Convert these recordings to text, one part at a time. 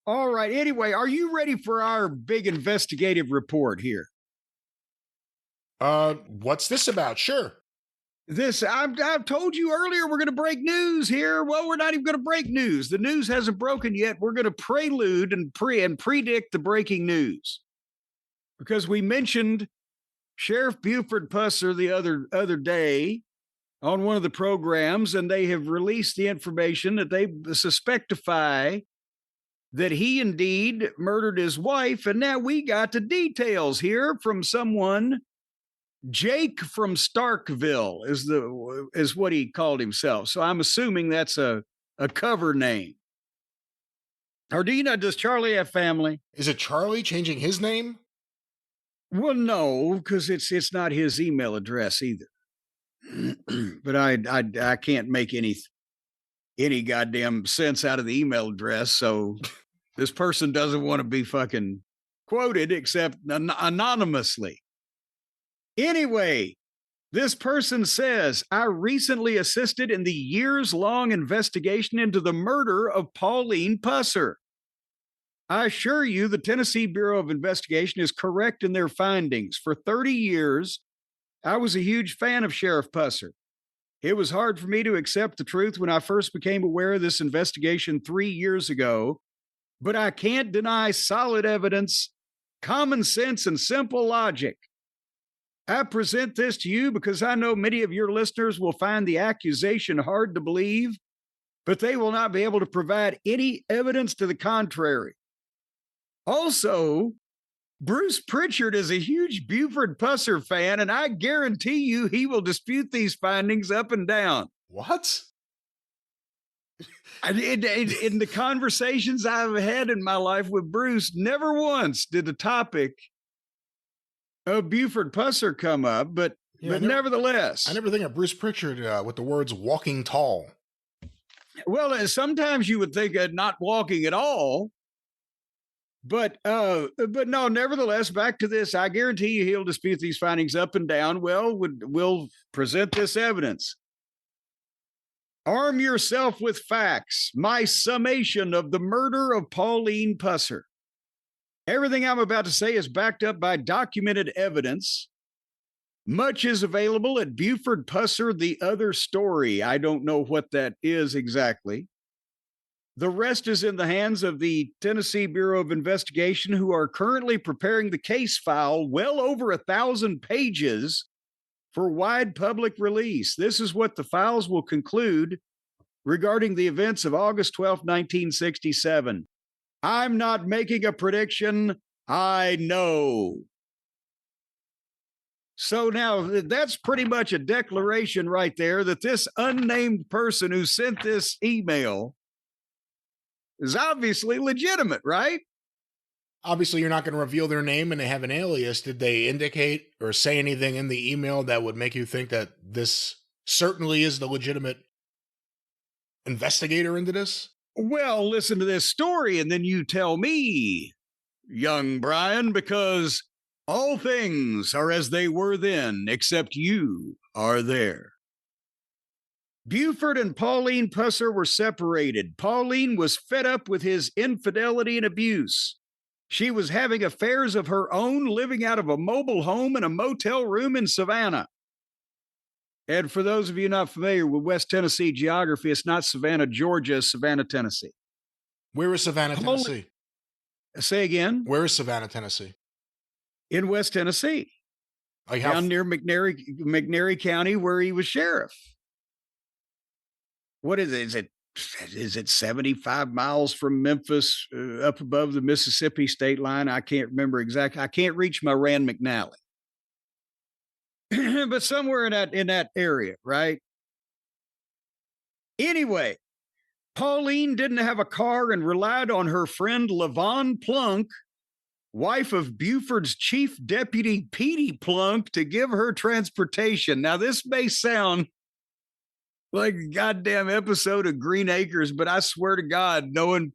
All right. Anyway, are you ready for our big investigative report here? What's this about? Sure. I've told you earlier we're going to break news here. Well, we're not even going to break news. The news hasn't broken yet. We're going to prelude and predict the breaking news because we mentioned Sheriff Buford Pusser the other day on one of the programs, and they have released the information that they suspectify that he indeed murdered his wife. And now we got the details here from someone. Jake from Starkville is what he called himself. So I'm assuming that's a cover name. Or do you know, does Charlie have family? Is it Charlie changing his name? Well, no, because it's not his email address either. But I can't make any goddamn sense out of the email address. So this person doesn't want to be fucking quoted except anonymously. Anyway, this person says, I recently assisted in the years-long investigation into the murder of Pauline Pusser. I assure you the Tennessee Bureau of Investigation is correct in their findings. For 30 years, I was a huge fan of Sheriff Pusser. It was hard for me to accept the truth when I first became aware of this investigation 3 years ago, but I can't deny solid evidence, common sense, and simple logic. I present this to you because I know many of your listeners will find the accusation hard to believe, but they will not be able to provide any evidence to the contrary. Also, Bruce Pritchard is a huge Buford Pusser fan, and I guarantee you he will dispute these findings up and down. What? In the conversations I've had in my life with Bruce, never once did the topic of Buford Pusser come up, but nevertheless. I never think of Bruce Pritchard with the words walking tall. Well, sometimes you would think of not walking at all. But no, nevertheless, back to this. I guarantee you he'll dispute these findings up and down. Well, we'll present this evidence. Arm yourself with facts. My summation of the murder of Pauline Pusser. Everything I'm about to say is backed up by documented evidence. Much is available at Buford Pusser, The Other Story. I don't know what that is exactly. The rest is in the hands of the Tennessee Bureau of Investigation, who are currently preparing the case file, well over 1,000 pages, for wide public release. This is what the files will conclude regarding the events of August 12, 1967. I'm not making a prediction. I know. So now that's pretty much a declaration right there that this unnamed person who sent this email is obviously legitimate, right? Obviously, you're not going to reveal their name and they have an alias. Did they indicate or say anything in the email that would make you think that this certainly is the legitimate investigator into this? Well, listen to this story and then you tell me, young Brian, because all things are as they were then, except you are there. Buford and Pauline Pusser were separated. Pauline was fed up with his infidelity and abuse. She was having affairs of her own, living out of a mobile home in a motel room in Savannah. And for those of you not familiar with West Tennessee geography, it's not Savannah, Georgia, it's Savannah, Tennessee. Where is Savannah, Tennessee? Say again? Where is Savannah, Tennessee? In West Tennessee. Like down near McNairy County, where he was sheriff. What is it? Is it 75 miles from Memphis, up above the Mississippi state line? I can't remember exactly. I can't reach my Rand McNally. But somewhere in that area, right? Anyway, Pauline didn't have a car and relied on her friend LaVon Plunk, wife of Buford's chief deputy Petey Plunk, to give her transportation. Now, this may sound like a goddamn episode of Green Acres, but I swear to God, knowing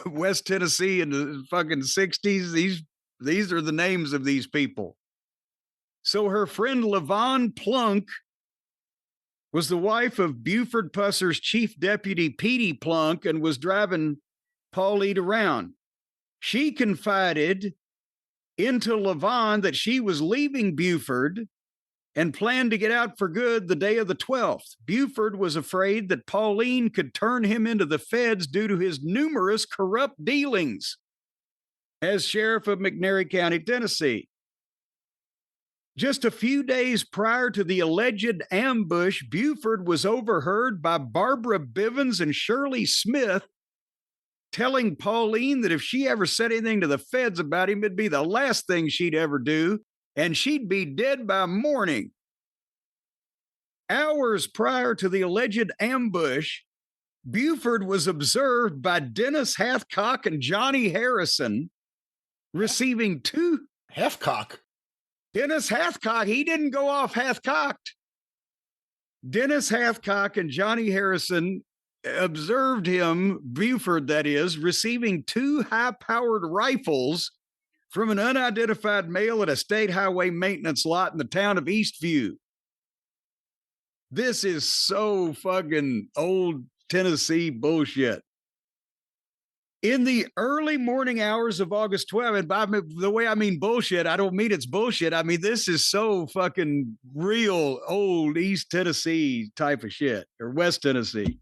West Tennessee in the fucking 60s, these are the names of these people. So her friend LaVon Plunk was the wife of Buford Pusser's chief deputy Petey Plunk and was driving Pauline around. She confided into Levon that she was leaving Buford and planned to get out for good the day of the 12th. Buford was afraid that Pauline could turn him into the feds due to his numerous corrupt dealings as sheriff of McNairy County, Tennessee. Just a few days prior to the alleged ambush, Buford was overheard by Barbara Bivens and Shirley Smith telling Pauline that if she ever said anything to the feds about him, it'd be the last thing she'd ever do, and she'd be dead by morning. Hours prior to the alleged ambush, Buford was observed by Dennis Hathcock and Johnny Harrison receiving two. Halfcock. Dennis Hathcock, he didn't go off half-cocked. Dennis Hathcock and Johnny Harrison observed him, Buford that is, receiving two high-powered rifles from an unidentified male at a state highway maintenance lot in the town of Eastview. This is so fucking old Tennessee bullshit. In the early morning hours of August 12th, and by the way I mean bullshit, I don't mean it's bullshit. I mean, this is so fucking real old East Tennessee type of shit, or West Tennessee.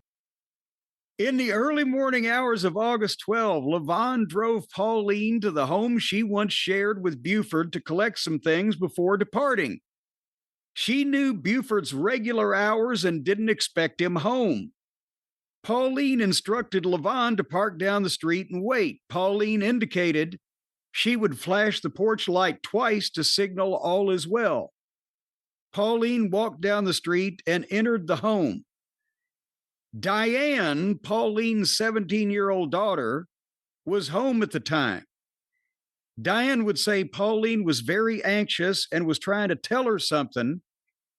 In the early morning hours of August 12, Levon drove Pauline to the home she once shared with Buford to collect some things before departing. She knew Buford's regular hours and didn't expect him home. Pauline instructed Levon to park down the street and wait. Pauline indicated she would flash the porch light twice to signal all is well. Pauline walked down the street and entered the home. Diane, Pauline's 17-year-old daughter, was home at the time. Diane would say Pauline was very anxious and was trying to tell her something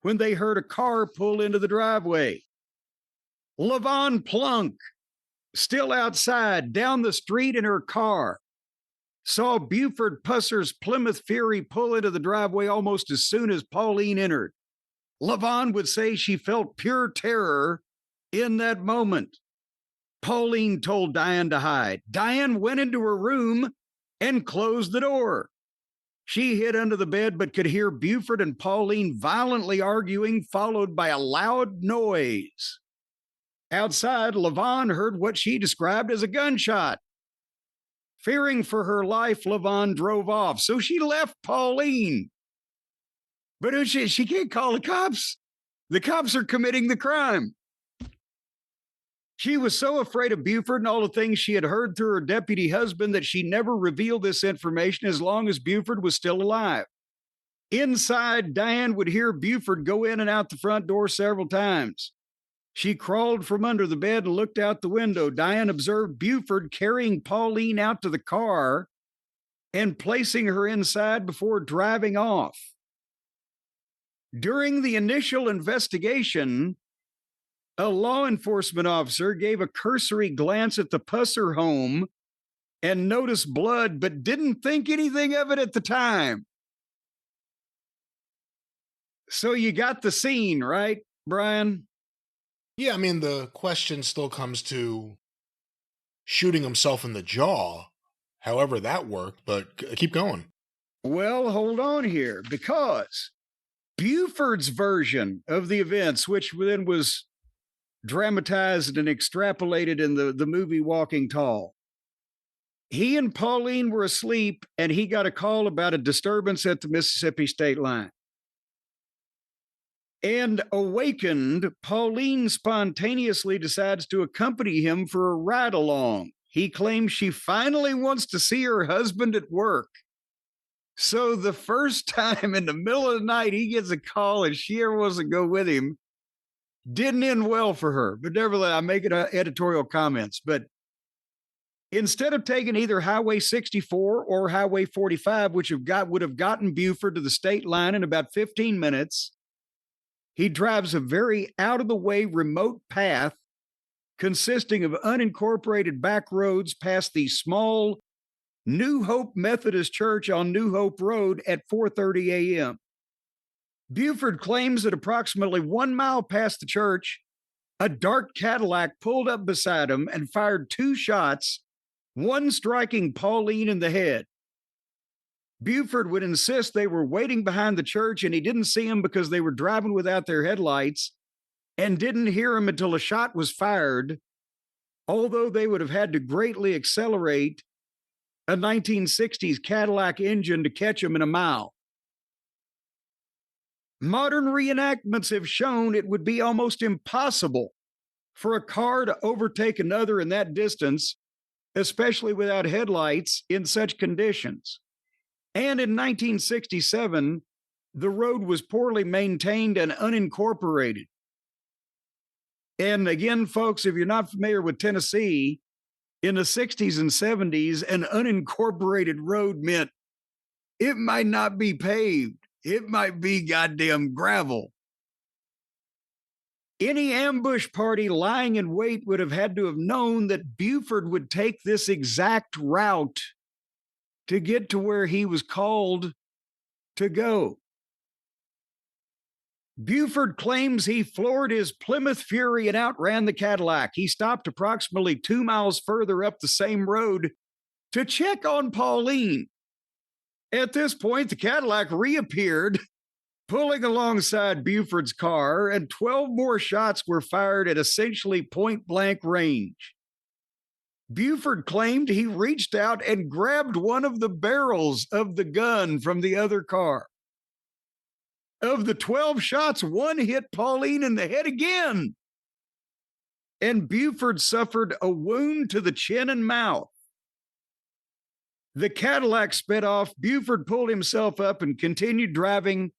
when they heard a car pull into the driveway. Levon Plunk, still outside, down the street in her car, saw Buford Pusser's Plymouth Fury pull into the driveway almost as soon as Pauline entered. Levon would say she felt pure terror in that moment. Pauline told Diane to hide. Diane went into her room and closed the door. She hid under the bed but could hear Buford and Pauline violently arguing, followed by a loud noise. Outside, Levon heard what she described as a gunshot. Fearing for her life, Levon drove off. So she left Pauline. But she can't call the cops. The cops are committing the crime. She was so afraid of Buford and all the things she had heard through her deputy husband that she never revealed this information as long as Buford was still alive. Inside, Diane would hear Buford go in and out the front door several times. She crawled from under the bed and looked out the window. Diane observed Buford carrying Pauline out to the car and placing her inside before driving off. During the initial investigation, a law enforcement officer gave a cursory glance at the Pusser home and noticed blood, but didn't think anything of it at the time. So you got the scene, right, Brian? Yeah, I mean, the question still comes to shooting himself in the jaw, however that worked, but keep going. Well, hold on here, because Buford's version of the events, which then was dramatized and extrapolated in the movie Walking Tall, he and Pauline were asleep, and he got a call about a disturbance at the Mississippi state line. And awakened, Pauline spontaneously decides to accompany him for a ride along. He claims she finally wants to see her husband at work. So the first time in the middle of the night he gets a call and she ever wants to go with him, didn't end well for her. But nevertheless, I'm making editorial comments. But instead of taking either Highway 64 or Highway 45, which would have gotten Buford to the state line in about 15 minutes, he drives a very out-of-the-way remote path consisting of unincorporated back roads past the small New Hope Methodist Church on New Hope Road at 4:30 a.m. Buford claims that approximately 1 mile past the church, a dark Cadillac pulled up beside him and fired 2 shots, one striking Pauline in the head. Buford would insist they were waiting behind the church and he didn't see them because they were driving without their headlights and didn't hear him until a shot was fired, although they would have had to greatly accelerate a 1960s Cadillac engine to catch him in a mile. Modern reenactments have shown it would be almost impossible for a car to overtake another in that distance, especially without headlights in such conditions. And in 1967, the road was poorly maintained and unincorporated. And again, folks, if you're not familiar with Tennessee, in the 60s and 70s, an unincorporated road meant it might not be paved. It might be goddamn gravel. Any ambush party lying in wait would have had to have known that Buford would take this exact route to get to where he was called to go. Buford claims he floored his Plymouth Fury and outran the Cadillac. He stopped approximately 2 miles further up the same road to check on Pauline. At this point, the Cadillac reappeared, pulling alongside Buford's car, and 12 more shots were fired at essentially point-blank range. Buford claimed he reached out and grabbed one of the barrels of the gun from the other car. Of the 12 shots, one hit Pauline in the head again. And Buford suffered a wound to the chin and mouth. The Cadillac sped off. Buford pulled himself up and continued driving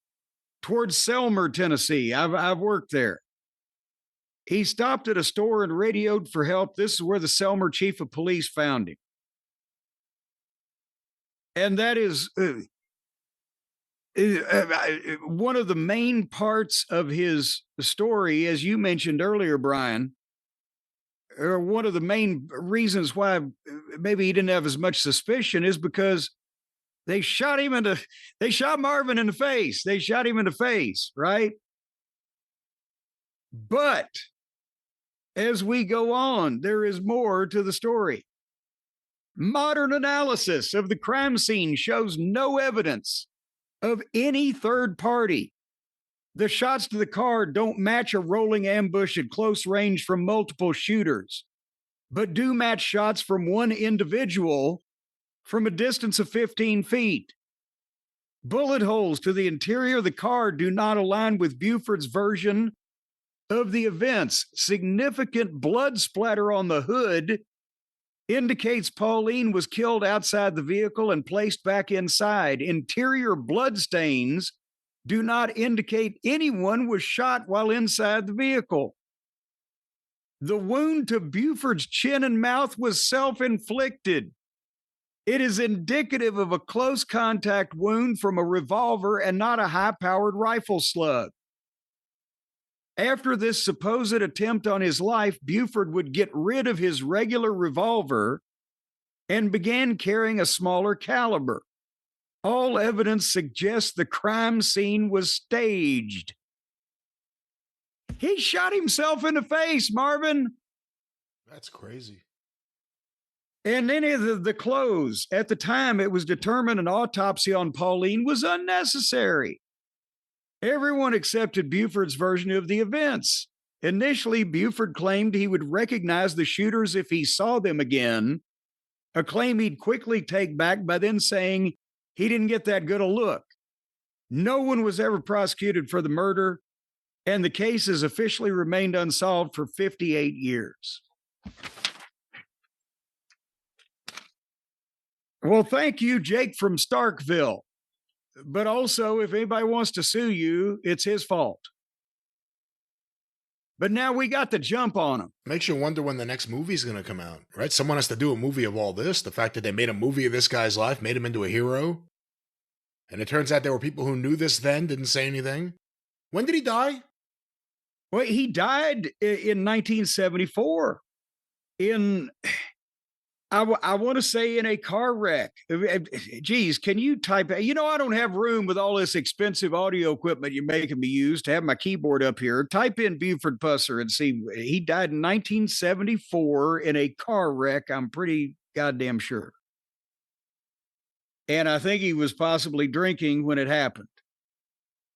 towards Selmer, Tennessee. I've worked there. He stopped at a store and radioed for help. This is where the Selmer chief of police found him. And that is one of the main parts of his story, as you mentioned earlier, Brian, or one of the main reasons why maybe he didn't have as much suspicion is because they shot Marvin in the face. They shot him in the face, right? But as we go on, there is more to the story. Modern analysis of the crime scene shows no evidence of any third party. The shots to the car don't match a rolling ambush at close range from multiple shooters, but do match shots from one individual from a distance of 15 feet. Bullet holes to the interior of the car do not align with Buford's version of the events. Significant blood splatter on the hood indicates Pauline was killed outside the vehicle and placed back inside. Interior blood stains do not indicate anyone was shot while inside the vehicle. The wound to Buford's chin and mouth was self-inflicted. It is indicative of a close contact wound from a revolver and not a high-powered rifle slug. After this supposed attempt on his life, Buford would get rid of his regular revolver and began carrying a smaller caliber. All evidence suggests the crime scene was staged. He shot himself in the face, Marvin. That's crazy. And any of the clothes. At the time, it was determined an autopsy on Pauline was unnecessary. Everyone accepted Buford's version of the events. Initially, Buford claimed he would recognize the shooters if he saw them again, a claim he'd quickly take back by then saying he didn't get that good a look. No one was ever prosecuted for the murder, and the case has officially remained unsolved for 58 years. Well, thank you, Jake from Starkville. But also, if anybody wants to sue you, it's his fault. But now we got the jump on him. Makes you wonder when the next movie's going to come out, right? Someone has to do a movie of all this. The fact that they made a movie of this guy's life, made him into a hero. And it turns out there were people who knew this then, didn't say anything. When did he die? Well, he died in 1974 I want to say in a car wreck. Geez, can you type? I don't have room with all this expensive audio equipment you're making me use to have my keyboard up here. Type in Buford Pusser and see. He died in 1974 in a car wreck. I'm pretty goddamn sure. And I think he was possibly drinking when it happened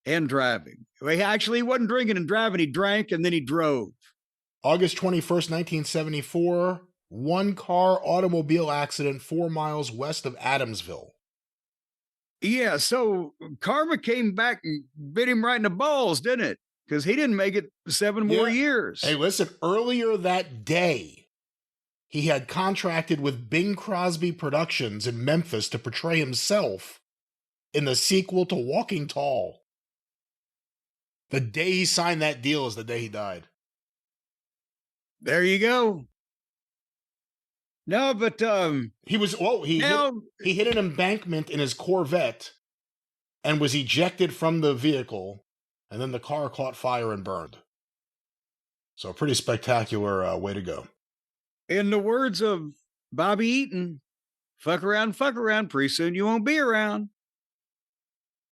and driving. Well, he wasn't drinking and driving. He drank and then he drove. August 21st, 1974, one-car automobile accident 4 miles west of Adamsville. Yeah, so karma came back and bit him right in the balls, didn't it? Because he didn't make it 7 more years. Hey, listen, earlier that day, he had contracted with Bing Crosby Productions in Memphis to portray himself in the sequel to Walking Tall. The day he signed that deal is the day he died. There you go. No, but he hit an embankment in his Corvette and was ejected from the vehicle, and then the car caught fire and burned. So a pretty spectacular way to go. In the words of Bobby Eaton, fuck around, pretty soon you won't be around.